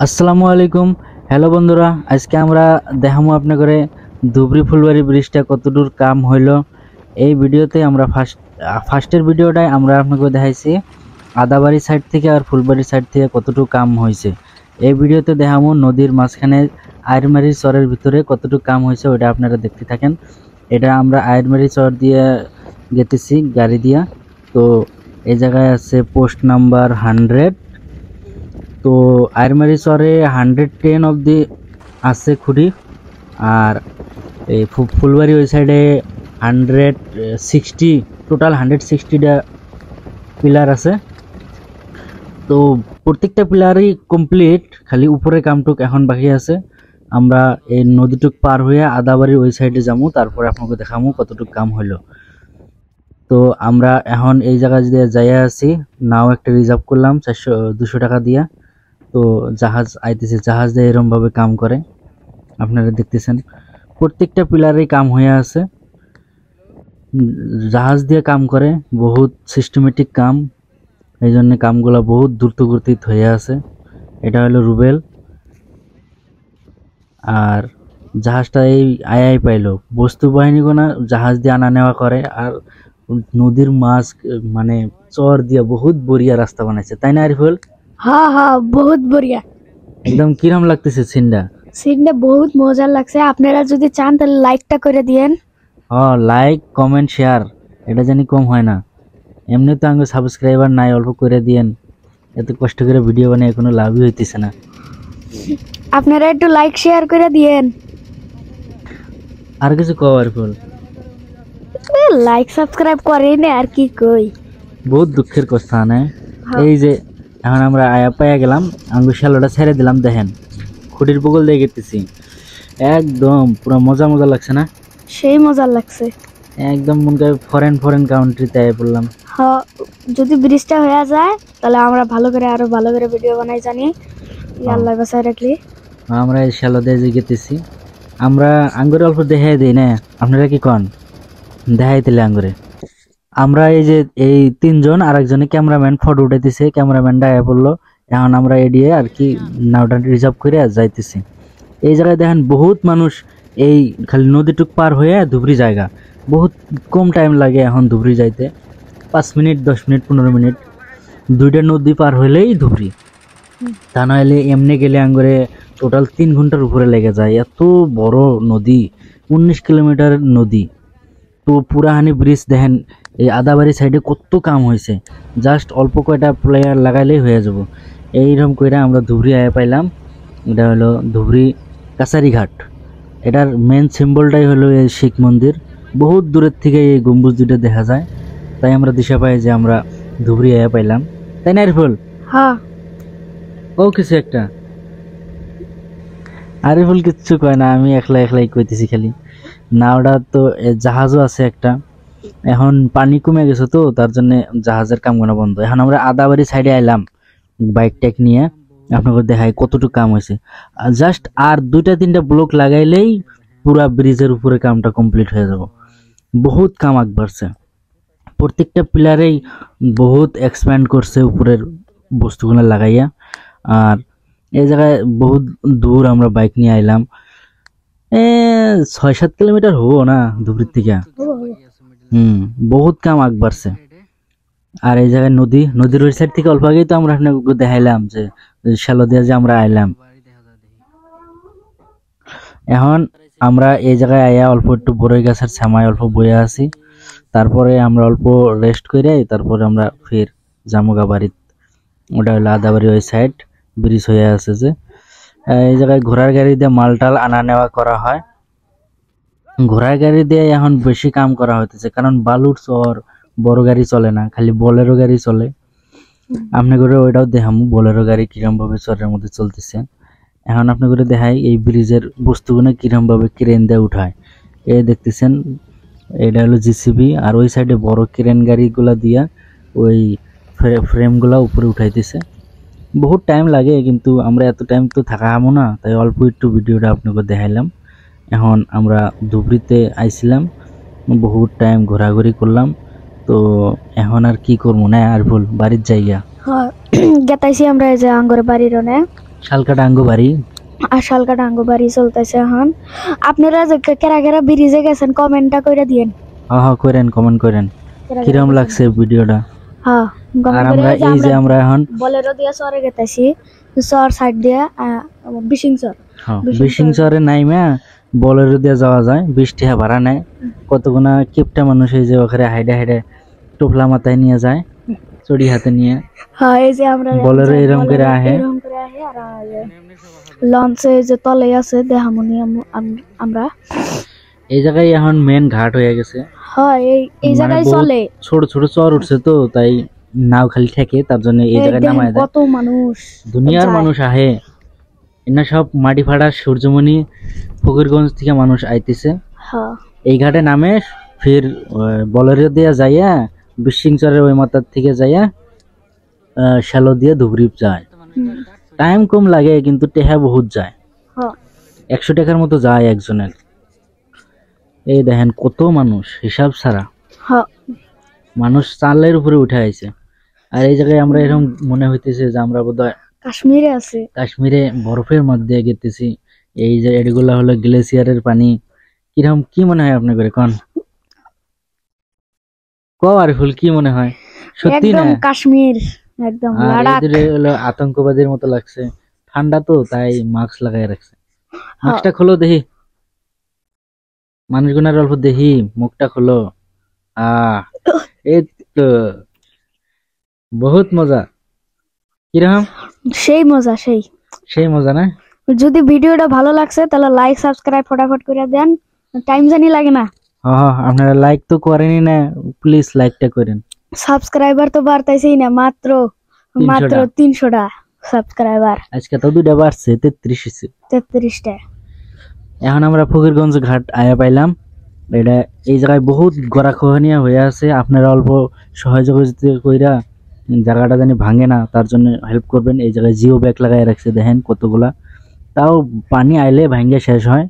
আসসালামু আলাইকুম। হ্যালো বন্ধুরা, আজকে আমরা দেখাবো আপনাদের ধুবড়ী ফুলবাড়ি ব্রিজটা কতদূর কাম হইল। এই ভিডিওতে আমরা ফার্স্টের ভিডিওটাই আমরা আপনাকে দেখাইছি আদাবাড়ি সাইড থেকে আর ফুলবাড়ি সাইড থেকে কতটুকু কাম হয়েছে। এই ভিডিওতে দেখাবো নদীর মাঝখানে আইরমারি চরের ভিতরে কতটুকু কাম হয়েছে, ওটা আপনারা দেখতে থাকেন। এটা আমরা আইরমারি চর দিয়ে গেতেছি গাড়ি দিয়া। তো এই জায়গায় আছে পোস্ট নাম্বার 100। তো আইরমারি চরে 110 অবধি আছে খুঁড়ি, আর এই ফুলবাড়ি ওই সাইডে 160, টোটাল 160টা পিলার আছে। তো প্রত্যেকটা পিলারই কমপ্লিট, খালি উপরে কামটুক এখন বাকি আছে। আমরা এই নদীটুক পার হয়ে আদাবাড়ির ওই সাইডে যাবো, তারপরে আপনাকে দেখাবো কতটুকু কাম হইলো। তো আমরা এখন এই জায়গা দিয়ে যাইয়া আছি, নাও একটা রিজার্ভ করলাম 200 টাকা দিয়া। তো জাহাজ আইতেছে, জাহাজ দিয়ে এরকম ভাবে কাম করে, আপনারা দেখতেছেন প্রত্যেকটা পিলারেই কাম হয়ে আছে। জাহাজ দিয়ে কাম করে, বহুত সিস্টেমেটিক কাম, এই জন্য কামগুলা বহুত দ্রুতগতিত হয়ে আছে। এটা হলো রুবেল, আর জাহাজটা এই আই পাইলো বস্তু বাহিনী কোনা জাহাজ দিয়ে আনা নেওয়া করে। আর নদীর মাছ মানে চর দিয়া বহুত বড়িয়া রাস্তা বানাইছে, তাই না আরিফুল? हाँ हाँ बहुत बढ़िया। একদম কিরম লাগতেছে সিনটা? সিনটা বহুত মজার লাগছে। আপনারা যদি চান তাহলে লাইকটা করে দিয়েন। লাইক কমেন্ট শেয়ার, এটা জানি কম হয় না। এমনি তো আমি সাবস্ক্রাইবার নাই, অল্প করে দিয়েন। এত কষ্ট করে ভিডিও বানিয়ে কোনো লাভই হইতেছে না। আপনারা একটু লাইক শেয়ার করে দিয়েন। আর কিছু কও আরিফুল? লাইক সাবস্ক্রাইব করেন আর কি কই। বহুত দুঃখের কথা না। এই যে এখন আমরা আয়া পাইয়া গেলাম, আঙ্গুর শালোটা ছেড়ে দিলাম, দেখেন খুঁটির বগল দিয়ে গেতেছি, একদম পুরো মজা মজা লাগছে না? সেই মজার লাগছে একদম মনে করে ফরেন কান্ট্রিতে আয়া পড়লাম। হ্যাঁ, যদি ব্রিজটা হয়ে যায় তাহলে আমরা আরো ভালো করে ভিডিও বানাই জানি। আল্লাহ বাঁচায় রাখলি। আমরা এই শালো দিয়ে যে গেতেছি, আমরা আঙ্গুরে অল্প দেখাই দিই না, আপনারা কি কন? দেখাই দিলে আঙ্গুরে আমরা এই যে এই তিনজন, আর একজনে ক্যামেরাম্যান ফটো উঠাইতেছে, ক্যামেরাম্যান ডায়া পড়লো। এখন আমরা এডিয়ে আর কি নাওটা রিজার্ভ করে যাইতেছি। এই জায়গায় দেখেন বহুত মানুষ, এই খালি নদীটুক পার হয়ে ধুবড়ি জায়গা, বহুত কম টাইম লাগে এখন ধুবড়ি যাইতে, 5 মিনিট 10 মিনিট 15 মিনিট, দুইটা নদী পার হইলেই ধুবড়ি। তা নইলে এমনি গেলে আঙ্গরে টোটাল 3 ঘন্টার উপরে লেগে যায়। এত বড় নদী, 19 কিলোমিটার নদী। তো পুরাহানি ব্রিজ দেখেন, এই আদাবাড়ি সাইডে কত কাম হয়েছে, জাস্ট অল্প কয়টা প্লেয়ার লাগাইলেই হয়ে যাব। এইরকম করে আমরা ধুবড়ি আয়া পাইলাম। এটা হলো ধুবড়ি কাছারি ঘাট। এটার মেন সিম্বলটাই হলো এই শিখ মন্দির। বহুত দূরের থেকে এই গম্বুজ দুটো দেখা যায়, তাই আমরা দিশা পাই যে আমরা ধুবড়ি আয়া পাইলাম, তাই না আরিফুল? হ্যাঁ, ও কিছু একটা আরিফুল কিচ্ছু কয় না, আমি একলাই কইতেছি খালি। নাওটা তো জাহাজও আছে একটা, এখন পানি কমে গেছে তো তার জন্য জাহাজের কাম করা বন্ধ। এখন আমরা আদাবাড়ি সাইডে আইলাম বাইক টেক নিয়ে, আপনাকে দেখাই কতটুকু কাম হয়েছে। জাস্ট আর 2-3টা ব্লক লাগাইলেই পুরা ব্রিজের উপরে কামটা কমপ্লিট হয়ে যাব। বহুত কাম আগ বাড়ছে, প্রত্যেকটা পিলারেই বহুত এক্সপ্যান্ড করছে উপরের বস্তুগুলো লাগাইয়া। আর এই জায়গায় বহুত দূর আমরা বাইক নিয়ে আইলাম, 6-7 কিলোমিটার হবো না ধুবড়ির থেকে। বহুত কাম আগ বাড়ছে। আর এই জায়গায় নদীর ওই সাইড থেকে অল্প আগেই তো আমরা দেখাইলাম যে শ্যালো দিয়ে যে আমরা আইলাম। এখন আমরা এই জায়গায় আইয়া অল্প একটু বড়ই গাছের ছামায় অল্প বয়ে আছি, তারপরে আমরা অল্প রেস্ট করে তারপরে আমরা ফির জামুগা বাড়ি। ওটা হলো আদাবাড়ি ওই সাইড, ব্রিজ হয়ে আছে যে। এই জায়গায় ঘোড়ার গাড়ি দিয়ে মালটাল আনা নেওয়া করা হয়। ঘোড়ার গাড়ি দিয়ে এখন বেশি কাম করা হইতেছে, কারণ বালুর চর, বড় গাড়ি চলে না, খালি বোলেরো গাড়ি চলে। আপনি করে ওইটাও দেখামু বোলেরো গাড়ি কিরম ভাবে চরের মধ্যে চলতেছে। এখন আপনি করে দেখাই এই ব্রিজের বস্তুগুলো কিরম ভাবে ক্রেন দিয়ে উঠায়। এই দেখতেছেন এটা হলো জিসিবি, আর ওই সাইডে বড় ক্রেন গাড়িগুলা দিয়া ওই ফ্রেমগুলা উপরে উঠাইতেছে। বহুত টাইম লাগে, কিন্তু আমরা এত টাইম তো থাকা হামো না, তাই অল্প একটু ভিডিওটা আপনাকে দেখাইলাম। এখন আমরা ধুবড়িতে আইছিলাম, বহুত টাইম ঘোরাঘুরি করলাম। তো এখন আর কি করবো না, আর ভুল বাড়ির জায়গা হ্যাঁ গেতাইছি আমরা এই যে আঙ্গর বাড়ির অনেক। শালকাটা আঙ্গু বাড়ি। আর শালকাটা আঙ্গু বাড়ি চলতেছে এখন। আপনারা যে কেরা কেরা ব্রিজে গেছেন কমেন্টটা করে দিয়েন। হ্যাঁ হ্যাঁ করেন, কমেন্ট করেন কিরম লাগছে ভিডিওটা। হ্যাঁ আর আমরা এই যে আমরা এখন বলেরো দিয়া চরে গেতাছি, চর সাইড দিয়া বিশিং চর। বিশিং চরে নাইমা বলেরো দিয়ে যাওয়া যায়, 20 টাকা ভাড়া নেয়। কতগুনা কিপটা মানুষ এই যে ওখানে হাইডে হাইডে টোপলা মাথায় নিয়ে যায়, চড়ি হাতে নিয়ে। হ্যাঁ এই যে আমরা বলেরো এরকম করে আহে, আর লঞ্চে যে তলে আছে দেহামনি আমরা। এই জায়গায় এখন মেন ঘাট হয়ে গেছে। হ্যাঁ এই জায়গায় চলে, ছোট ছোট চর উঠছে তো তাই নাও খালি ঠেকে, তার জন্য এই জায়গায় নামায় দেয়। কত মানুষ, দুনিয়ার মানুষ আহে এনা, সব মাটি ফাড়া সূর্যমণি ফকিরগঞ্জ থেকে মানুষ আইতেছে। হ্যাঁ এই ঘাটে নামে ফির বলেরো দিয়ে যাইয়া বিশিংচরের ওই মাথার থেকে যাইয়া শ্যালো দিয়ে ধুবড়ি যায়। টাইম কম লাগে কিন্তু টেহা বহুত যায়, 100 টাকার মতো যায় একজনের। এই দেখেন কত মানুষ হিসাব ছাড়া, মানুষ চালের উপরে উঠে আইছে। আর এই জায়গায় আমরা এরকম মনে হইতেছে যে আমরা বোধহয় কাশ্মীরে আছি, কাশ্মীরে বরফের মধ্যে গেতেছি। এই যে এগুলা হলো গ্লেসিয়ারের পানি। কিরকম কি মনে হয় আপনার করে কোন আরিফুল, কি মনে হয়? সত্যি না একদম কাশ্মীর, একদম লাদাখ। হলো আতঙ্কবাদীর মতো লাগছে, ঠান্ডা তো তাই মাস্ক লাগাই রাখছে। মাস্কটা খোলো দেখি, মানুষগুনার অল্প দেখি, মুখটা খোলো। এই তো বহুত মজা। কিরকম? সেই মজা, সেই মজা না? যদি ভিডিওটা ভালো লাগছে তাহলে লাইক সাবস্ক্রাইব ফটাফট করে দেন, টাইম জানি লাগে না। হ্যাঁ আপনারা লাইক তো করেনই না, প্লিজ লাইকটা করেন। সাবস্ক্রাইবার তো বাড়তাইছেই না, মাত্র 300টা সাবস্ক্রাইবার। আজকে তো 2টা বাড়ছে, 33টা। এখন আমরা ফকিরগঞ্জ ঘাট আয়া পাইলাম। এটা এই জায়গায় বহুত গড়াখোহানিয়া হয়ে আছে, আপনারা অল্প সহযোগিতা কইরা জায়গাটা জানি ভাঙে না তার জন্য হেল্প করবেন। এই জায়গায় জিও ব্যাগ লাগাই রাখছে দেখেন কতগুলা, তাও পানি আইলে ভাঙ্গে শেষ হয়।